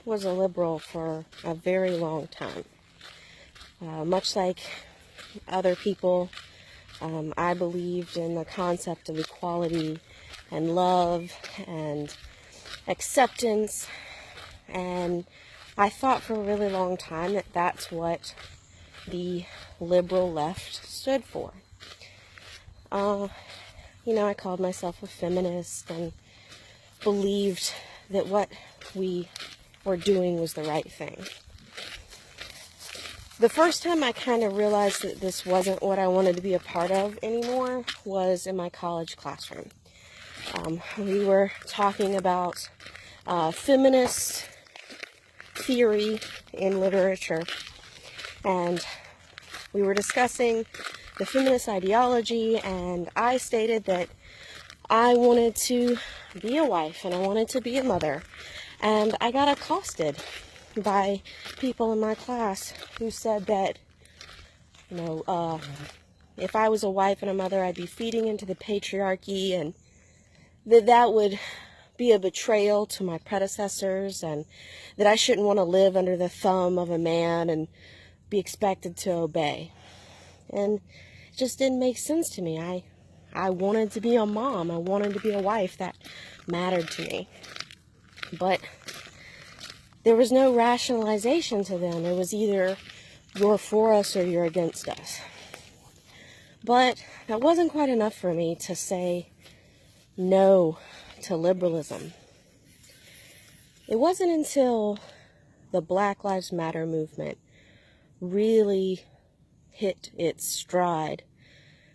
was a liberal for a very long time. Much like other people, I believed in the concept of equality and love and acceptance, and I thought for a really long time that that's what the liberal left stood for. I called myself a feminist and believed that what we were doing was the right thing. The first time I kind of realized that this wasn't what I wanted to be a part of anymore was in my college classroom. We were talking about feminist theory in literature, and we were discussing the feminist ideology, and I stated that I wanted to be a wife and I wanted to be a mother, and I got accosted by people in my class who said that, if I was a wife and a mother, I'd be feeding into the patriarchy, and that would be a betrayal to my predecessors, and that I shouldn't want to live under the thumb of a man and be expected to obey. And it just didn't make sense to me. I wanted to be a mom. I wanted to be a wife. That mattered to me. But there was no rationalization to them. It was either you're for us or you're against us. But that wasn't quite enough for me to say no to liberalism. It wasn't until the Black Lives Matter movement really hit its stride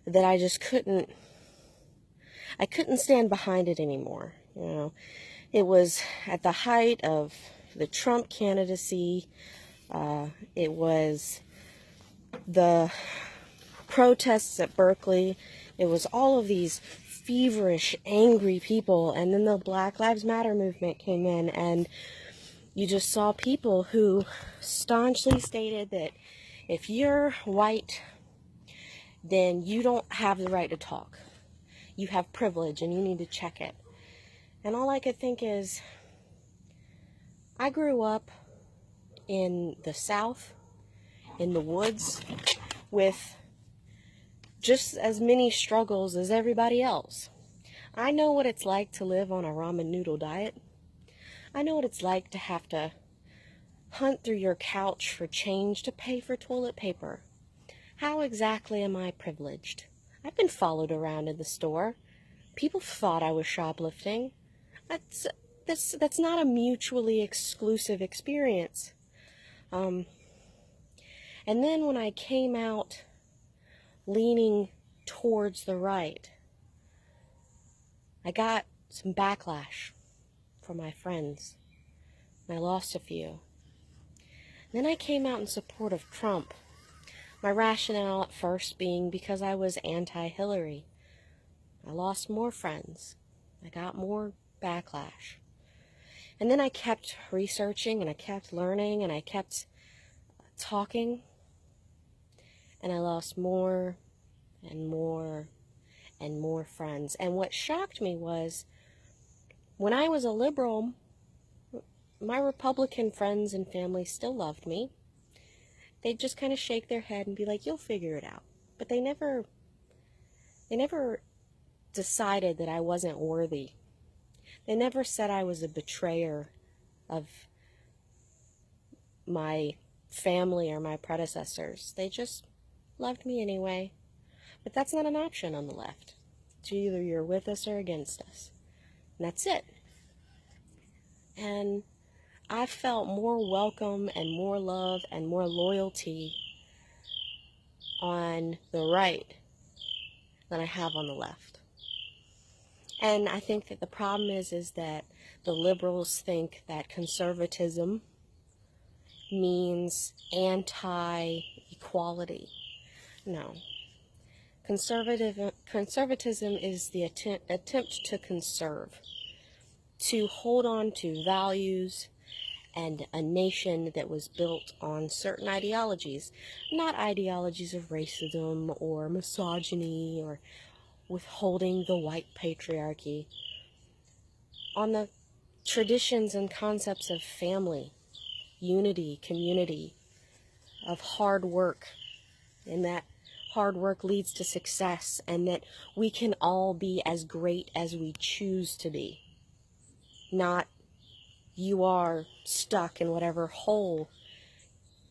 that I just couldn't stand behind it anymore. It was at the height of the Trump candidacy. It was the protests at Berkeley. It was all of these feverish, angry people, and then the Black Lives Matter movement came in, and you just saw people who staunchly stated that if you're white, then you don't have the right to talk. You have privilege and you need to check it. And all I could think is, I grew up in the South, in the woods, with just as many struggles as everybody else. I know what it's like to live on a ramen noodle diet. I know what it's like to have to hunt through your couch for change to pay for toilet paper. How exactly am I privileged? I've been followed around in the store. People thought I was shoplifting. That's not a mutually exclusive experience. And then when I came out leaning towards the right, I got some backlash from my friends, and I lost a few. Then I came out in support of Trump. My rationale at first being because I was anti-Hillary. I lost more friends. I got more backlash. And then I kept researching, and I kept learning, and I kept talking, and I lost more and more and more friends. And what shocked me was, when I was a liberal, my Republican friends and family still loved me. They'd just kind of shake their head and be like, you'll figure it out. But they never decided that I wasn't worthy. They never said I was a betrayer of my family or my predecessors. They just loved me anyway. But that's not an option on the left. It's either you're with us or against us. And that's it. And I felt more welcome and more love and more loyalty on the right than I have on the left. And I think that the problem is that the liberals think that conservatism means anti-equality. No. Conservatism is the attempt to conserve, to hold on to values and a nation that was built on certain ideologies, not ideologies of racism or misogyny or withholding the white patriarchy, on the traditions and concepts of family unity, community, of hard work, and that hard work leads to success, and that we can all be as great as we choose to be. Not you are stuck in whatever hole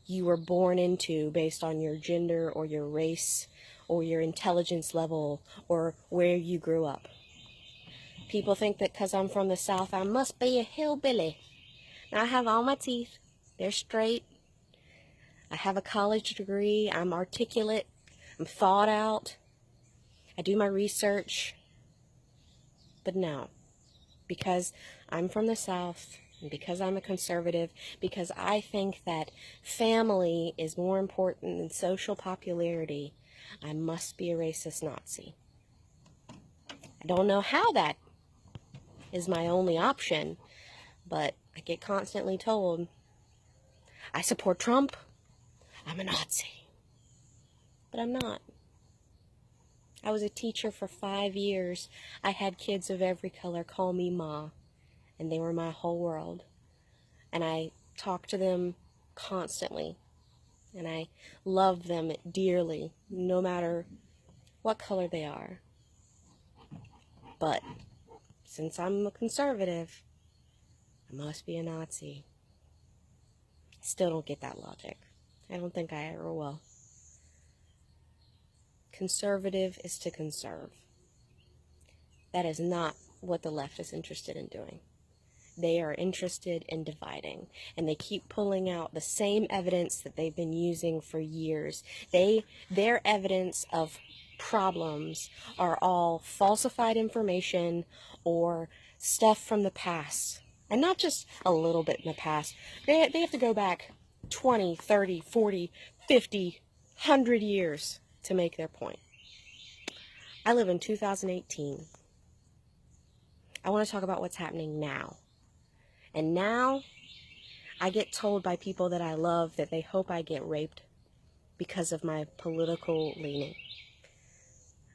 you were born into based on your gender or your race or your intelligence level or where you grew up. People think that because I'm from the South, I must be a hillbilly. Now, I have all my teeth. They're straight. I have a college degree. I'm articulate. I'm thought out. I do my research. But no, because I'm from the South, and because I'm a conservative, because I think that family is more important than social popularity, I must be a racist Nazi. I don't know how that is my only option, but I get constantly told, I support Trump, I'm a Nazi. But I'm not. I was a teacher for 5 years. I had kids of every color call me Ma, and they were my whole world. And I talked to them constantly, and I love them dearly, no matter what color they are. But since I'm a conservative, I must be a Nazi. I still don't get that logic. I don't think I ever will. Conservative is to conserve. That is not what the left is interested in doing. They are interested in dividing, and they keep pulling out the same evidence that they've been using for years. Their evidence of problems are all falsified information or stuff from the past. And not just a little bit in the past. They have to go back 20, 30, 40, 50, 100 years to make their point. I live in 2018. I want to talk about what's happening now. And now, I get told by people that I love that they hope I get raped because of my political leaning.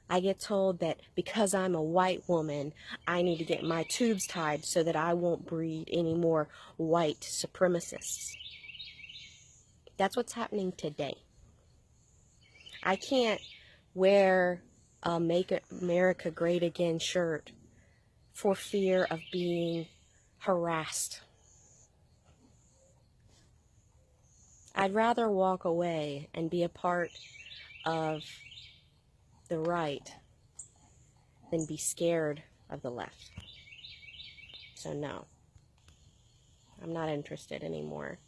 I get told that because I'm a white woman, I need to get my tubes tied so that I won't breed any more white supremacists. That's what's happening today. I can't wear a Make America Great Again shirt for fear of being harassed. I'd rather walk away and be a part of the right than be scared of the left. So no, I'm not interested anymore.